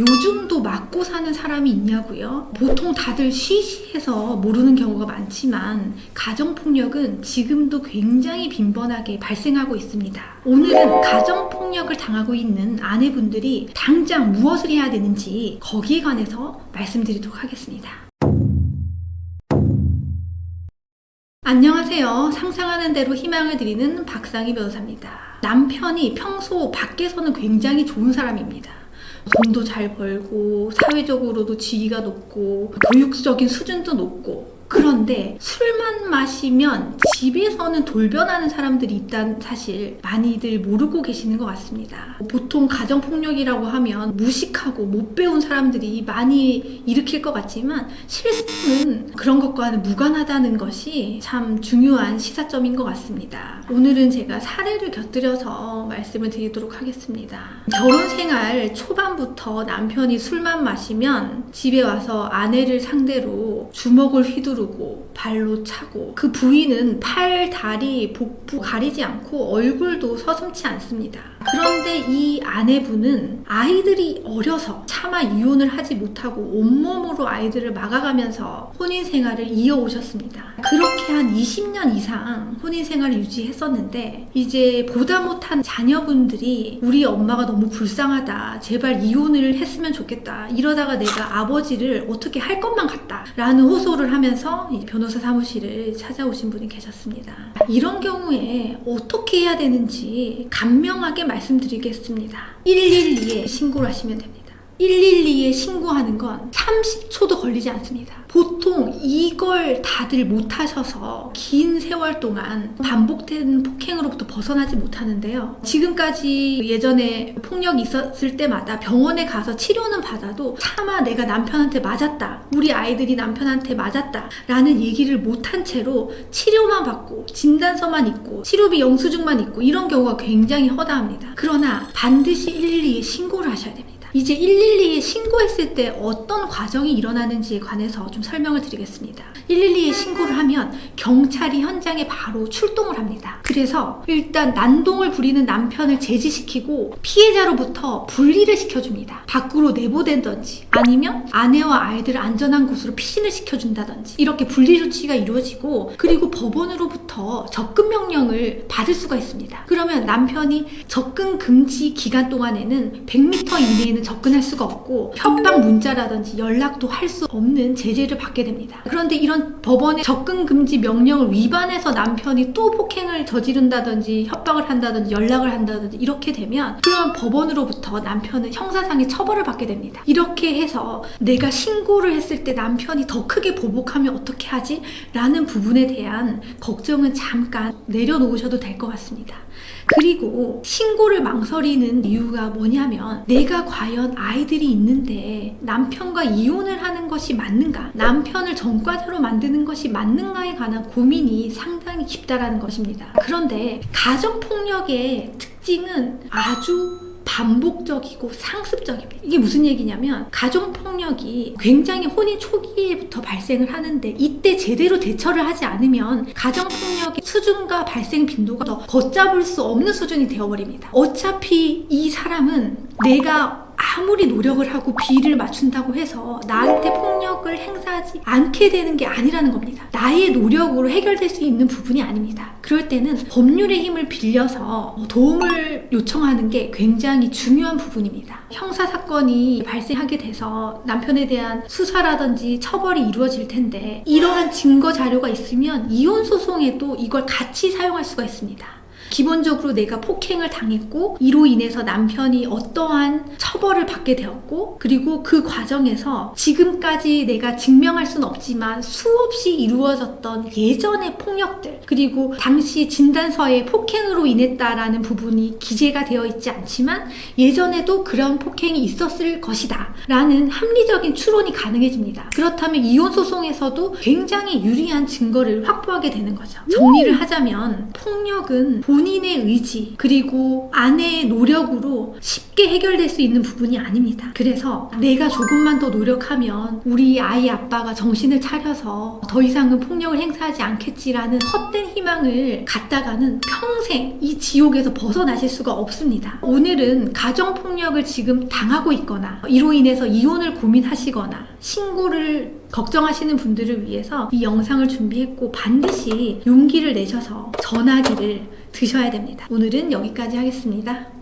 요즘도 맞고 사는 사람이 있냐고요? 보통 다들 시시해서 모르는 경우가 많지만 가정폭력은 지금도 굉장히 빈번하게 발생하고 있습니다. 오늘은 가정폭력을 당하고 있는 아내분들이 당장 무엇을 해야 되는지 거기에 관해서 말씀드리도록 하겠습니다. 안녕하세요. 상상하는 대로 희망을 드리는 박상희 변호사입니다. 남편이 평소 밖에서는 굉장히 좋은 사람입니다. 돈도 잘 벌고 사회적으로도 지위가 높고 교육적인 수준도 높고, 그런데 술만 마시면 집에서는 돌변하는 사람들이 있다는 사실 많이들 모르고 계시는 것 같습니다. 보통 가정폭력이라고 하면 무식하고 못 배운 사람들이 많이 일으킬 것 같지만 실상은 그런 것과는 무관하다는 것이 참 중요한 시사점인 것 같습니다. 오늘은 제가 사례를 곁들여서 말씀을 드리도록 하겠습니다. 결혼 생활 초반부터 남편이 술만 마시면 집에 와서 아내를 상대로 주먹을 휘두르고 발로 차고, 그 부위는 팔, 다리, 복부 가리지 않고 얼굴도 서슴지 않습니다. 그런데 이 아내분은 아이들이 어려서 차마 이혼을 하지 못하고 온몸으로 아이들을 막아가면서 혼인 생활을 이어오셨습니다. 그렇게 한 20년 이상 혼인 생활을 유지했었는데 이제 보다 못한 자녀분들이 우리 엄마가 너무 불쌍하다, 제발 이혼을 했으면 좋겠다, 이러다가 내가 아버지를 어떻게 할 것만 같다 라는 호소를 하면서 이 변호사 사무실을 찾아오신 분이 계셨습니다. 이런 경우에 어떻게 해야 되는지 간명하게 말씀드리겠습니다. 112에 신고를 하시면 됩니다. 112에 신고하는 건 30초도 걸리지 않습니다. 보통 이걸 다들 못하셔서 긴 세월 동안 반복된 폭행으로부터 벗어나지 못하는데요. 지금까지 예전에 폭력이 있었을 때마다 병원에 가서 치료는 받아도 차마 내가 남편한테 맞았다, 우리 아이들이 남편한테 맞았다 라는 얘기를 못한 채로 치료만 받고 진단서만 있고 치료비 영수증만 있고 이런 경우가 굉장히 허다합니다. 그러나 반드시 112에 신고를 하셔야 됩니다. 이제 112에 신고했을 때 어떤 과정이 일어나는지에 관해서 좀 설명을 드리겠습니다. 112에 신고를 하면 경찰이 현장에 바로 출동을 합니다. 그래서 일단 난동을 부리는 남편을 제지시키고 피해자로부터 분리를 시켜줍니다. 밖으로 내보낸다든지 아니면 아내와 아이들을 안전한 곳으로 피신을 시켜준다든지 이렇게 분리 조치가 이루어지고, 그리고 법원으로부터 접근 명령을 받을 수가 있습니다. 그러면 남편이 접근 금지 기간 동안에는 100m 이내에는 접근할 수가 없고 협박 문자라든지 연락도 할 수 없는 제재를 받게 됩니다. 그런데 이런 법원의 접근 금지 명령을 위반해서 남편이 또 폭행을 저지른다든지 협박을 한다든지 연락을 한다든지 이렇게 되면 그런 법원으로부터 남편은 형사상의 처벌을 받게 됩니다. 이렇게 해서 내가 신고를 했을 때 남편이 더 크게 보복하면 어떻게 하지? 라는 부분에 대한 걱정은 잠깐 내려놓으셔도 될 것 같습니다. 그리고 신고를 망설이는 이유가 뭐냐면 내가 과연 아이들이 있는데 남편과 이혼을 하는 것이 맞는가, 남편을 전과자로 만드는 것이 맞는가에 관한 고민이 상당히 깊다라는 것입니다. 그런데 가정폭력의 특징은 아주 반복적이고 상습적입니다. 이게 무슨 얘기냐면 가정폭력이 굉장히 혼인 초기에부터 발생을 하는데 이때 제대로 대처를 하지 않으면 가정폭력의 수준과 발생 빈도가 더 걷잡을 수 없는 수준이 되어버립니다. 어차피 이 사람은 내가 아무리 노력을 하고 비를 맞춘다고 해서 나한테 폭력을 행사하지 않게 되는 게 아니라는 겁니다. 나의 노력으로 해결될 수 있는 부분이 아닙니다. 그럴 때는 법률의 힘을 빌려서 도움을 요청하는 게 굉장히 중요한 부분입니다. 형사사건이 발생하게 돼서 남편에 대한 수사라든지 처벌이 이루어질 텐데 이러한 증거 자료가 있으면 이혼소송에도 이걸 같이 사용할 수가 있습니다. 기본적으로 내가 폭행을 당했고 이로 인해서 남편이 어떠한 처벌을 받게 되었고, 그리고 그 과정에서 지금까지 내가 증명할 수는 없지만 수없이 이루어졌던 예전의 폭력들, 그리고 당시 진단서에 폭행으로 인했다라는 부분이 기재가 되어 있지 않지만 예전에도 그런 폭행이 있었을 것이다 라는 합리적인 추론이 가능해집니다. 그렇다면 이혼소송에서도 굉장히 유리한 증거를 확보하게 되는 거죠. 정리를 하자면 폭력은 본인의 의지 그리고 아내의 노력으로 쉽게 해결될 수 있는 부분이 아닙니다. 그래서 내가 조금만 더 노력하면 우리 아이 아빠가 정신을 차려서 더 이상은 폭력을 행사하지 않겠지라는 헛된 희망을 갖다가는 평생 이 지옥에서 벗어나실 수가 없습니다. 오늘은 가정폭력을 지금 당하고 있거나 이로 인해서 이혼을 고민하시거나 신고를 걱정하시는 분들을 위해서 이 영상을 준비했고 반드시 용기를 내셔서 전화기를 드셔야 됩니다. 오늘은 여기까지 하겠습니다.